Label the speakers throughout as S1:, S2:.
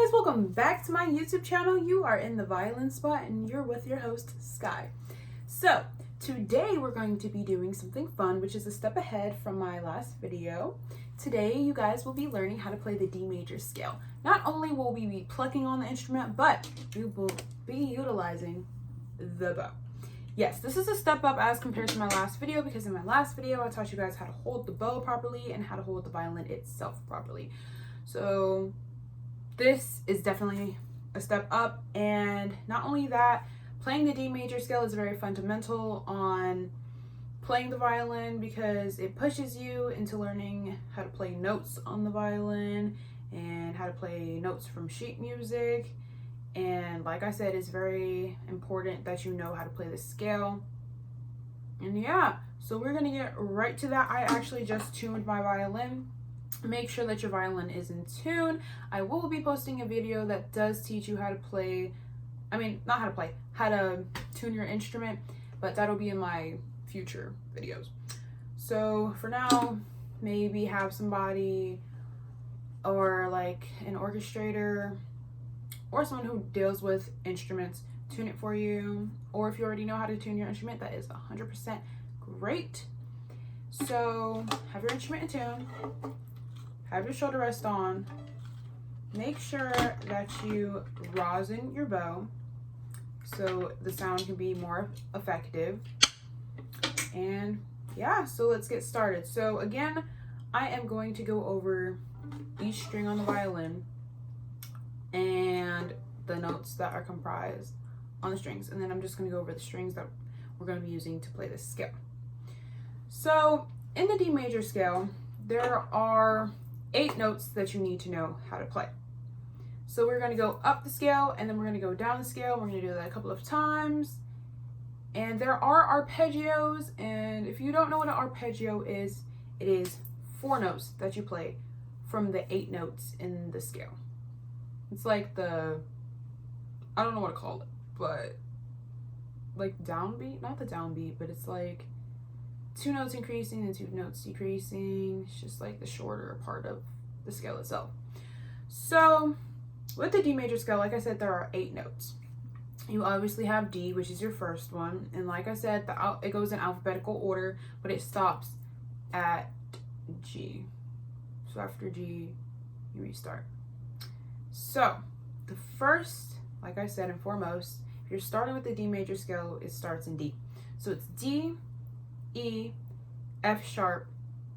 S1: guys, welcome back to my YouTube channel. You are in the violin spot and you're with your host, Sky. So today we're going to be doing something fun, which is a step ahead from my last video. Today you guys will be learning how to play the D major scale. Not only will we be plucking on the instrument, but we will be utilizing the bow. Yes, this is a step up as compared to my last video, because in my last video I taught you guys how to hold the bow properly and how to hold the violin itself properly. So this is definitely a step up, and not only that, playing the D major scale is very fundamental on playing the violin because it pushes you into learning how to play notes on the violin and how to play notes from sheet music. And like I said, it's very important that you know how to play the scale. And yeah, so we're gonna get right to that. I actually just tuned my violin. Make sure that your violin is in tune. I will be posting a video that does teach you how to play, not how to play, how to tune your instrument, but that'll be in my future videos. So for now, maybe have somebody or like an orchestrator or someone who deals with instruments tune it for you. Or if you already know how to tune your instrument, that is 100% great. So have your instrument in tune. Have your shoulder rest on. Make sure that you rosin your bow so the sound can be more effective. And yeah, so let's get started. So again, I am going to go over each string on the violin and the notes that are comprised on the strings. And then I'm just going to go over the strings that we're going to be using to play this scale. So in the D major scale, there are 8 notes that you need to know how to play. So we're going to go up the scale and then we're going to go down the scale. We're going to do that a couple of times. And there are arpeggios, and if you don't know what an arpeggio is, it is 4 notes that you play from the 8 notes in the scale. It's like the, I don't know what to call it, but like downbeat, not the downbeat, but it's like 2 notes increasing and 2 notes decreasing. It's just like the shorter part of the scale itself. So with the D major scale, like I said, there are 8 notes. You obviously have D, which is your first one. And like I said, it goes in alphabetical order, but it stops at G. So after G, you restart. So the first, like I said, and foremost, if you're starting with the D major scale, it starts in D. So it's D, E, F sharp,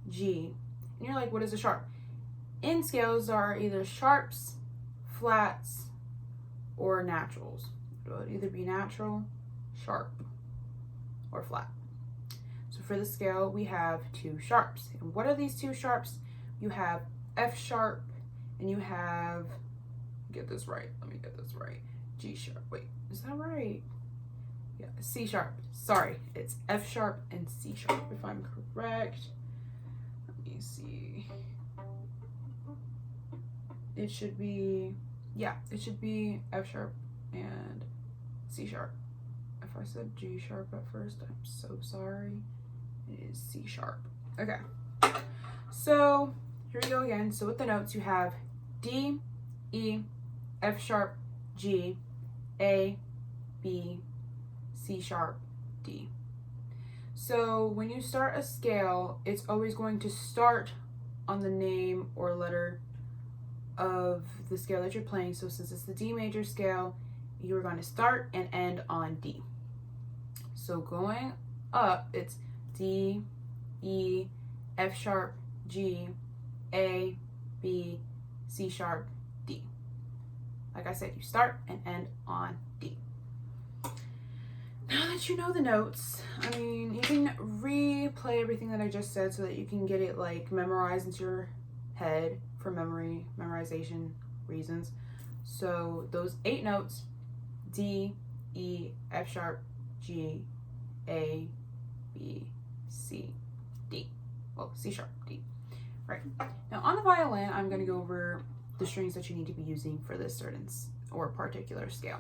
S1: G. And you're like, what is a sharp? In scales are either sharps, flats, or naturals. It would either be natural, sharp, or flat. So for the scale, we have 2 sharps. And what are these 2 sharps? You have F sharp, and you have, get this right, let me get this right, G sharp. Wait, is that right? Yeah, C sharp. Sorry, it's F sharp and C sharp, if I'm correct. Let me see. It should be, yeah, it should be F sharp and C sharp. If I said G sharp at first, I'm so sorry. It is C sharp. Okay. So here we go again. So with the notes, you have D, E, F sharp, G, A, B, C sharp, D. So when you start a scale, it's always going to start on the name or letter of the scale that you're playing. So since it's the D major scale, you're going to start and end on D. So going up, it's D, E, F sharp, G, A, B, C sharp, D. Like I said, you start and end on D. Now that you know the notes, you can replay everything that I just said so that you can get it like memorized into your head for memorization reasons. So those 8 notes, D, E, F sharp, G, A, B, C, D. Well, C sharp, D. Right. Now on the violin, I'm going to go over the strings that you need to be using for this certain or particular scale.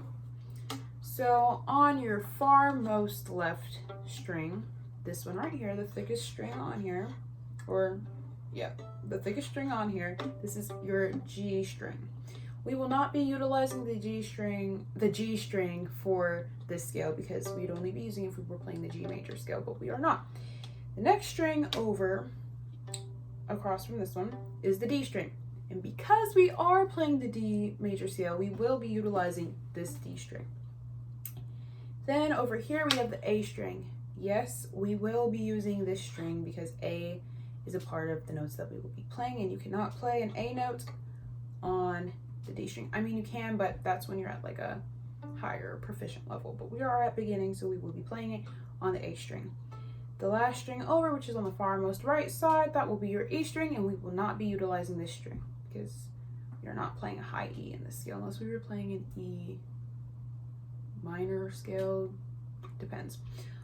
S1: So on your far most left string, this one right here, the thickest string on here, or yeah, the thickest string on here, this is your G string. We will not be utilizing the G string for this scale because we'd only be using it if we were playing the G major scale, but we are not. The next string over, across from this one, is the D string. And because we are playing the D major scale, we will be utilizing this D string. Then over here we have the A string. Yes, we will be using this string because A is a part of the notes that we will be playing, and you cannot play an A note on the D string. I mean, you can, but that's when you're at like a higher proficient level. But we are at beginning, so we will be playing it on the A string. The last string over, which is on the farmost right side, that will be your E string, and we will not be utilizing this string because you're not playing a high E in this scale unless we were playing an E minor scale. Depends.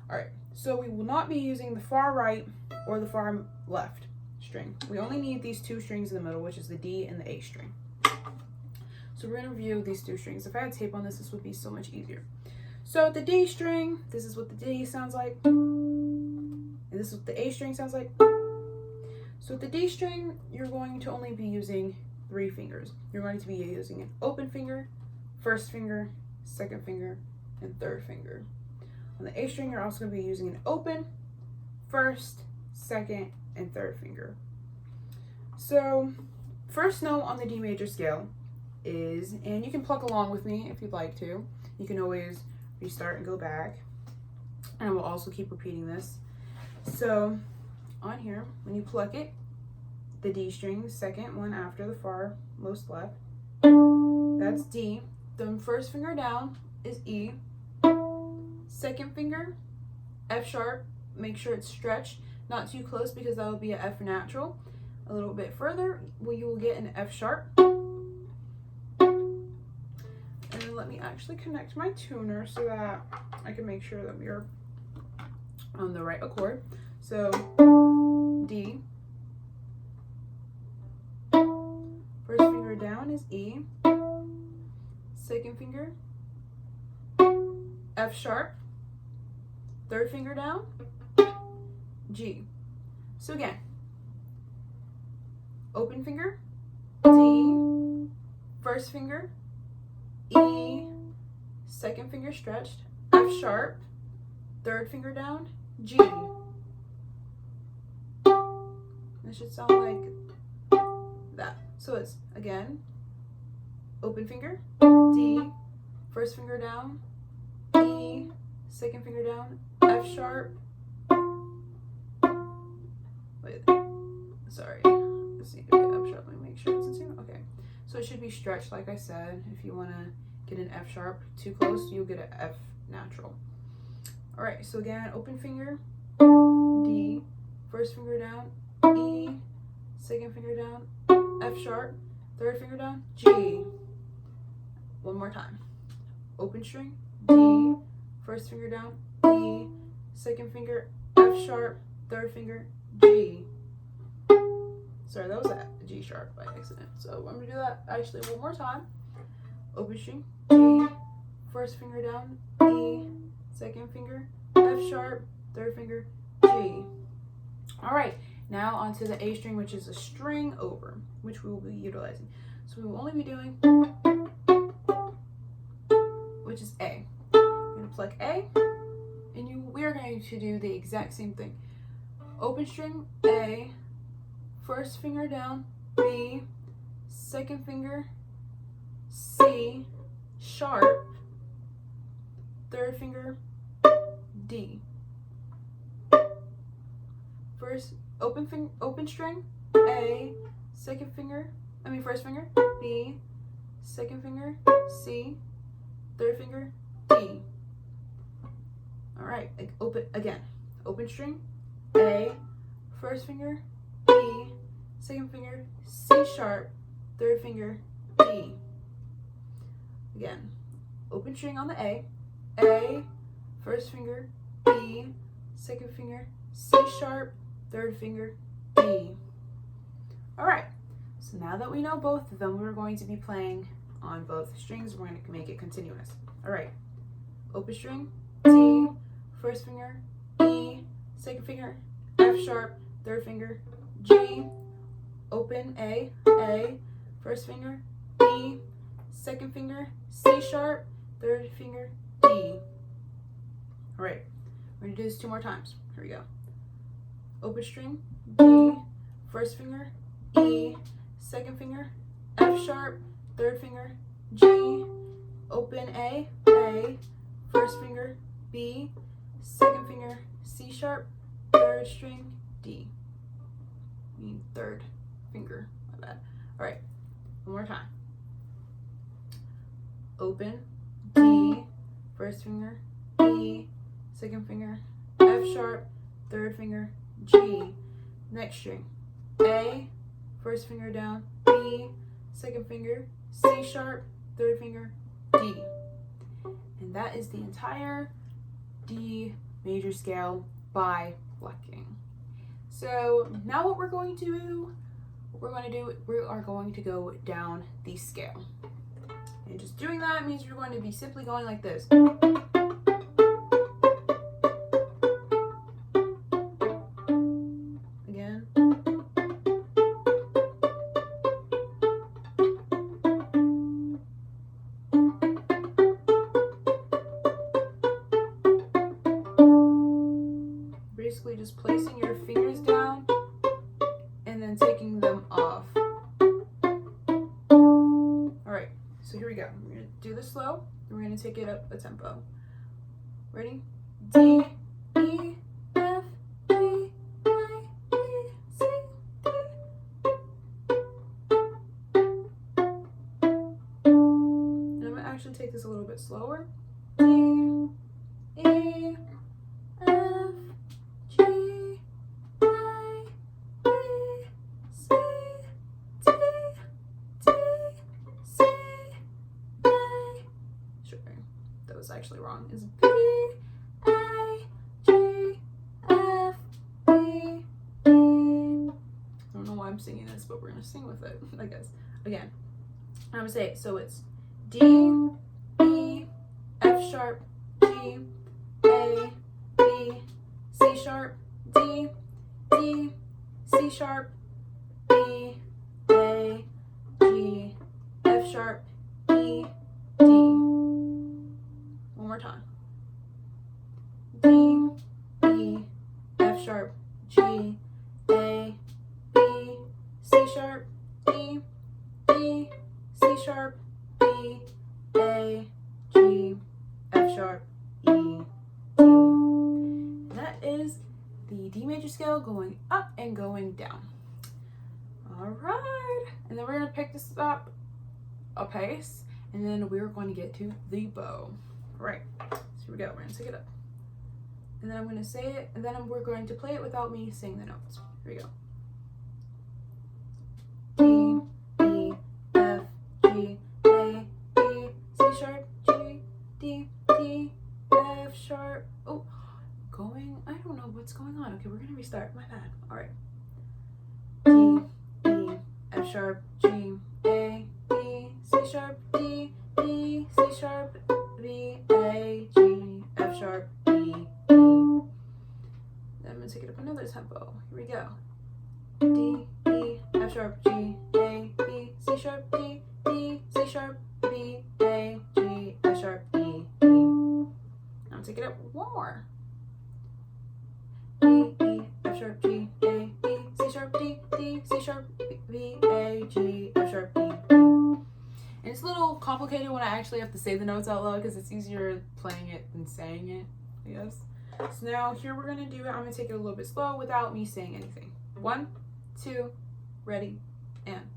S1: All right, so we will not be using the far right or the far left string. We only need these two strings in the middle, which is the D and the A string. So we're going to review these two strings. If I had tape on this would be so much easier. So the D string, this is what the D sounds like. And this is what the A string sounds like. So with the D string, you're going to only be using 3 fingers. You're going to be using an open finger, first finger, second finger, and third finger. On the A string, you're also going to be using an open, first, second, and third finger. So first note on the D major scale is, and you can pluck along with me if you'd like to. You can always restart and go back. And we'll also keep repeating this. So on here, when you pluck it, the D string, the second one after the far most left, that's D. The first finger down is E. Second finger, F sharp. Make sure it's stretched, not too close because that would be an F natural. A little bit further, you will get an F sharp. And then let me actually connect my tuner so that I can make sure that we are on the right accord. So D. First finger down is E. Second finger, F sharp. Third finger down, G. So again, open finger, D. First finger, E. Second finger stretched, F sharp. Third finger down, G. It should sound like that. So it's, again, open finger, D, first finger down, E, second finger down, F sharp. Wait, sorry. This needs to be F sharp. Let me make sure it's in tune. Okay. So it should be stretched, like I said. If you want to get an F sharp too close, you'll get an F natural. All right. So again, open finger, D, first finger down, E, second finger down, F sharp, third finger down, G. One more time. Open string, D, first finger down, E, second finger, F sharp, third finger, G. Sorry, that was a G sharp by accident. So I'm going to do that actually one more time. Open string, D, first finger down, E, second finger, F sharp, third finger, G. All right, now onto the A string, which is a string over, which we will be utilizing. So we will only be doing, which is A. You're going to pluck A, and we are going to do the exact same thing. Open string, A, first finger down, B, second finger, C, sharp, third finger, D. First open string, A, first finger, B, second finger, C, third finger, D. All right, open string, A, first finger, B, second finger, C sharp, third finger, D. Again, open string on the A, first finger, B, second finger, C sharp, third finger, D. All right, so now that we know both of them, we're going to be playing on both strings. We're going to make it continuous. All right, open string, D, first finger, E, second finger, F sharp, third finger, G. Open A, first finger, B, second finger, C sharp, third finger, D. All right, we're gonna do this 2 more times. Here we go. Open string, D, first finger, E, second finger, F sharp, third finger, G, open A, first finger, B, second finger, C sharp, third string, D. I mean third finger, my bad. All right, one more time. Open, D, first finger, E, second finger, F sharp, third finger, G, next string, A, first finger down, B, second finger, C sharp, third finger, D. And that is the entire D major scale by Plucking. So now what we're going to do, we are going to go down the scale. And just doing that means we're going to be simply going like this. Again. Basically just placing your fingers down and then taking them off. Alright, so here we go. We're going to do this slow, and we're going to take it up a tempo. Ready? D, E, F, G, A, B, C, D. And I'm going to actually take this a little bit slower. D, E, F, G, A, B, C, D, D, C, A. Sure, that was actually wrong. It's B, A, G, F, B, E. I don't know why I'm singing this, but we're gonna sing with it, I guess. Again, I'm gonna say it. So it's D, E, F sharp, G, A, B, C sharp, D, D, C sharp, B, A, G, F sharp, E, D. One more time. D, E, F sharp, G, A, B, C sharp, D, D, C sharp, B, A, G, F sharp, E, D. That is the D major scale going up and going down. All right, and then we're gonna pick this up a pace, and then we're going to get to the bow. All right, so here we go. We're gonna take it up, and then I'm gonna say it, and then we're going to play it without me saying the notes. Here we go. D, E, F, G, A, B, C sharp, G, D, D, F sharp. Oh, I don't know what's going on. Okay, we're gonna restart. My bad. All right. D, E, F sharp, G, A, B, C sharp, D, D, C sharp, B, A, G, F sharp, E, D. Then I'm gonna take it up another tempo. Here we go. D, E, F sharp, G, A, B, C sharp, D, D, C sharp, B, A, G, F sharp, E, D. Now take it up one more. D, E, F sharp, G, A, B, C sharp, D, D, C sharp, B, A, G, F sharp, E, D. And it's a little complicated when I actually have to say the notes out loud because it's easier playing it than saying it, I guess. So now here we're gonna do it. I'm gonna take it a little bit slow without me saying anything. 1, 2, ready, and.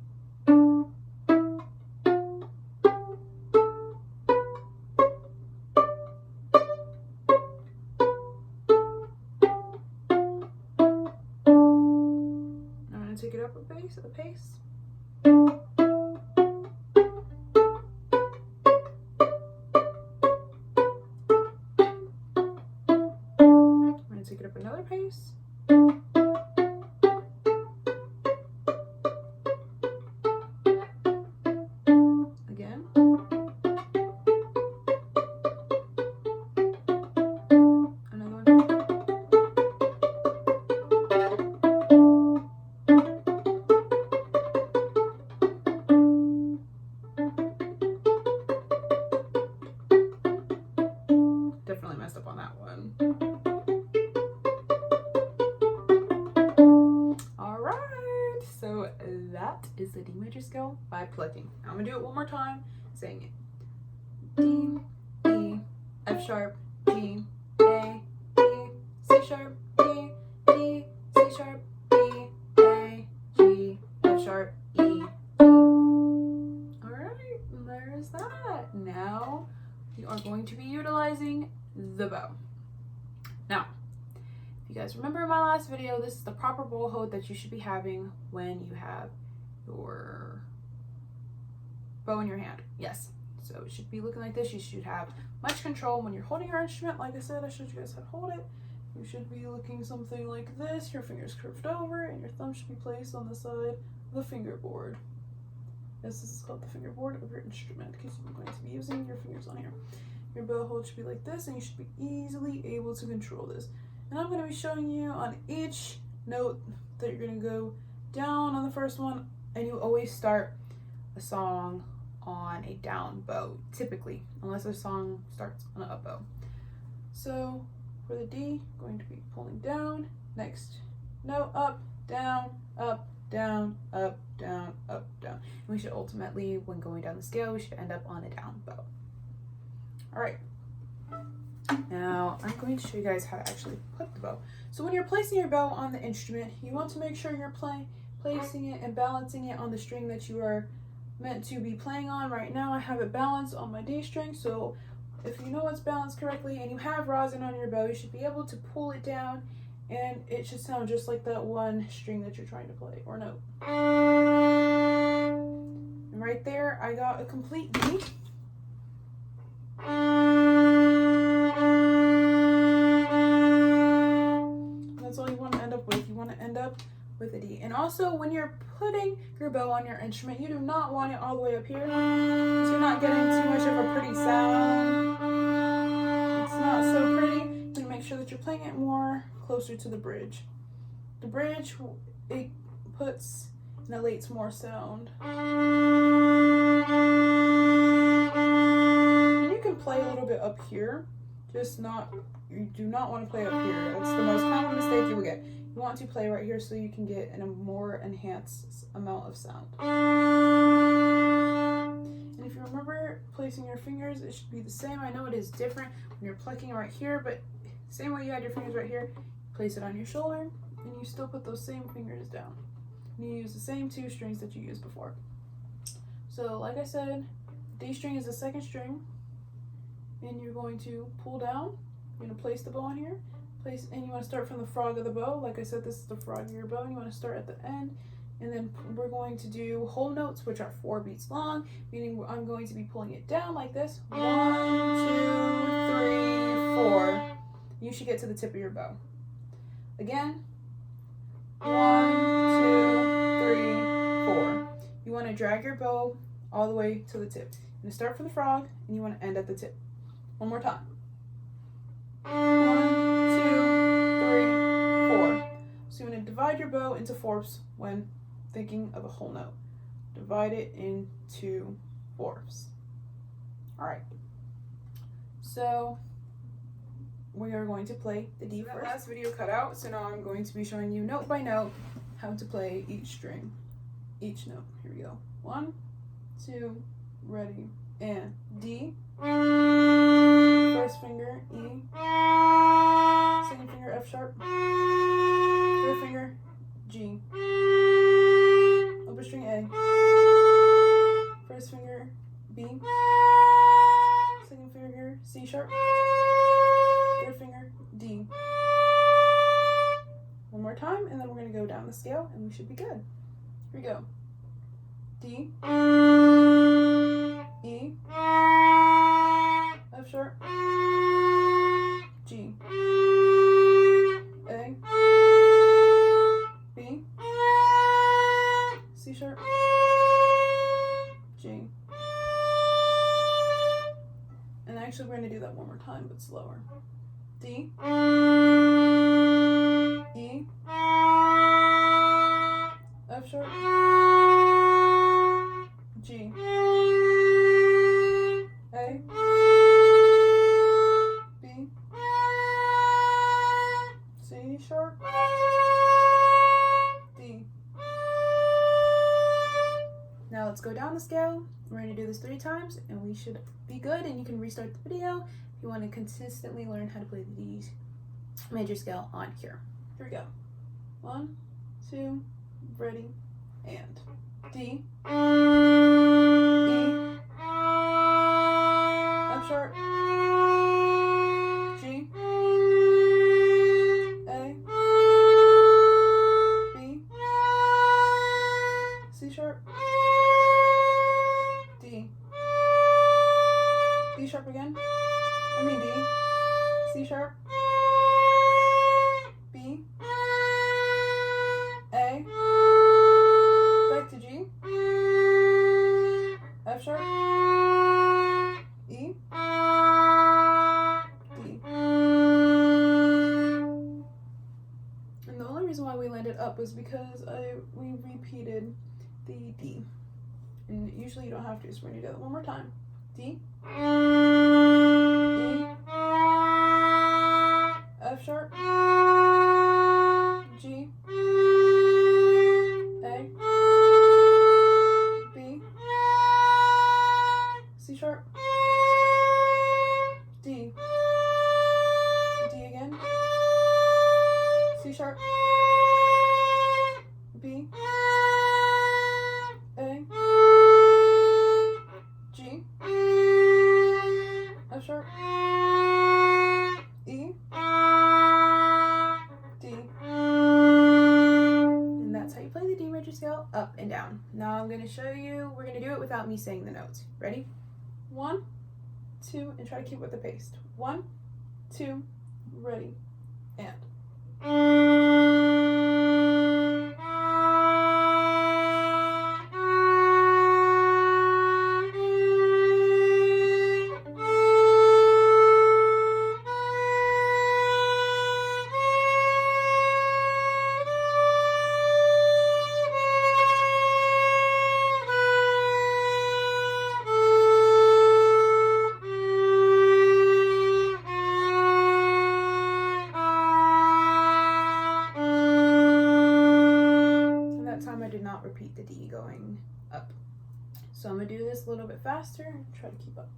S1: Take it up a pace. I'm going to take it up another pace. Again. Another one. is the D major scale by Plucking. I'm gonna do it one more time, saying it. D, E, F sharp, G, A, B, C sharp, D, D, C sharp, B, A, G, F sharp, E, G. Alright, there's that. Now we are going to be utilizing the bow. Now, if you guys remember in my last video, this is the proper bow hold that you should be having when you have your bow in your hand. Yes. So it should be looking like this. You should have much control when you're holding your instrument. Like I said, I showed you guys how to hold it. You should be looking something like this. Your fingers curved over and your thumb should be placed on the side of the fingerboard. This is called the fingerboard of your instrument because you're going to be using your fingers on here. Your bow hold should be like this and you should be easily able to control this. And I'm going to be showing you on each note that you're going to go down on the first one, and you always start a song on a down bow, typically, unless a song starts on an up bow. So for the D, going to be pulling down, next note up, down, up, down, up, down, up, down. And we should ultimately, when going down the scale, we should end up on a down bow. All right. Now I'm going to show you guys how to actually put the bow. So when you're placing your bow on the instrument, you want to make sure you're placing it and balancing it on the string that you are meant to be playing on. Right now I have it balanced on my D string, so if you know it's balanced correctly and you have rosin on your bow, you should be able to pull it down and it should sound just like that one string that you're trying to play or note. And right there I got a complete D. That's all you want to end up with. You want to end up with a D. And also when you're putting your bow on your instrument, you do not want it all the way up here because you're not getting too much of a pretty sound. It's not so pretty. And make sure that you're playing it more closer to the bridge. The bridge, it puts and elates more sound. And you can play a little bit up here, just not, you do not want to play up here. That's the most common mistake you will get. You want to play right here so you can get a more enhanced amount of sound. And if you remember placing your fingers, it should be the same. I know it is different when you're plucking right here, but same way you had your fingers right here, place it on your shoulder, and you still put those same fingers down. And you use the same two strings that you used before. So like I said, D string is the second string, and you're going to pull down. You're going to place the bow on here. And you want to start from the frog of the bow. Like I said, this is the frog of your bow, and you want to start at the end. And then we're going to do whole notes, which are 4 beats long, meaning I'm going to be pulling it down like this. 1, 2, 3, 4. You should get to the tip of your bow. Again, 1, 2, 3, 4. You want to drag your bow all the way to the tip. You're going to start from the frog, and you want to end at the tip. One more time. 1, 2, 3, 4. So you want to divide your bow into fourths when thinking of a whole note. Divide it into fourths. All right. So we are going to play the D first. That last video cut out, so now I'm going to be showing you note by note how to play each string, each note. Here we go. 1, 2, ready, and D. First finger, E. Second finger, F sharp. Third finger, G. Upper string, A. First finger, B. Second finger, C sharp. Third finger, D. One more time, and then we're going to go down the scale, and we should be good. Here we go. D. E. F sharp. G. A. B. C sharp. G. And actually we're going to do that one more time, but slower. D. E. F sharp. G. A. B. C sharp. D. 3 times and we should be good, and you can restart the video if you want to consistently learn how to play the D major scale on here. Here we go. 1, 2, ready, and D, E, F sharp, G, A, B, C sharp, D, D sharp again, D, C sharp, B, A, back to G, F sharp, E, D. And the only reason why we landed up was because we repeated the D. And usually you don't have to, so we're going to do that one more time. D, E, F sharp, G, A, B, C sharp, D, D again, C sharp, B, A, G, F sharp, E, D. And that's how you play the D major scale, up and down. Now I'm going to show you, we're going to do it without me saying the notes. Ready? 1, 2, and try to keep with the pace. 1, 2, ready, and. Repeat the D going up. So I'm going to do this a little bit faster and try to keep up.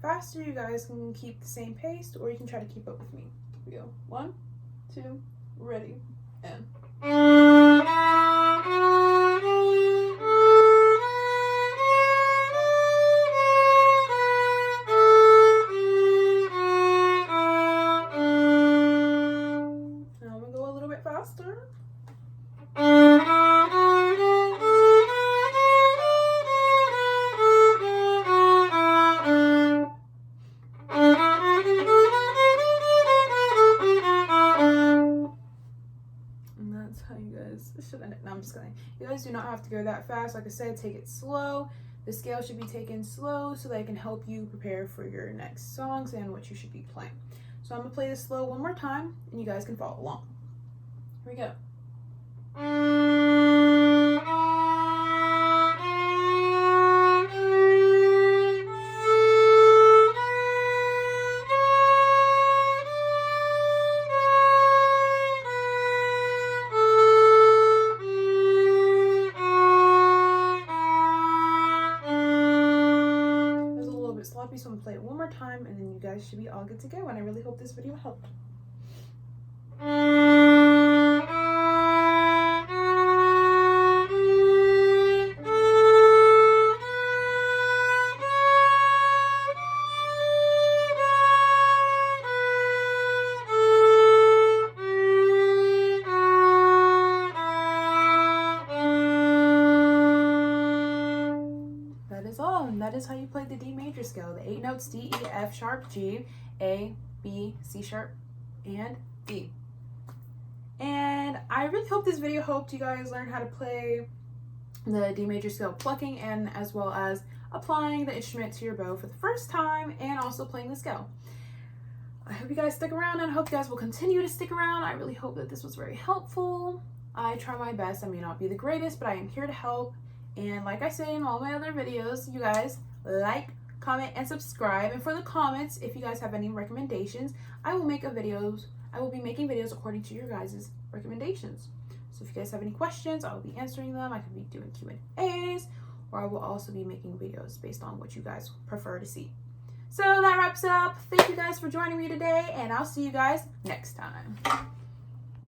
S1: Faster, you guys can keep the same pace, or you can try to keep up with me. Here we go. 1, 2, ready, and. Now I'm gonna go a little bit faster. How you guys should end it. No, I'm just kidding. You guys do not have to go that fast. Like I said, take it slow. The scale should be taken slow so that it can help you prepare for your next songs and what you should be playing. So I'm gonna play this slow one more time and you guys can follow along. Here we go. Sloppy, so I'm gonna play it one more time and then you guys should be all good to go, and I really hope this video helped. And that is how you play the D major scale. The 8 notes: D, E, F sharp, G, A, B, C sharp, and D. And I really hope this video helped you guys learn how to play the D major scale plucking, and as well as applying the instrument to your bow for the first time and also playing the scale. I hope you guys stick around, and I hope you guys will continue to stick around. I really hope that this was very helpful. I try my best. I may not be the greatest, but I am here to help. And like I say in all my other videos, you guys like, comment, and subscribe. And for the comments, if you guys have any recommendations, I will be making videos according to your guys' recommendations. So if you guys have any questions, I will be answering them. I could be doing Q&As, or I will also be making videos based on what you guys prefer to see. So that wraps it up. Thank you guys for joining me today, and I'll see you guys next time.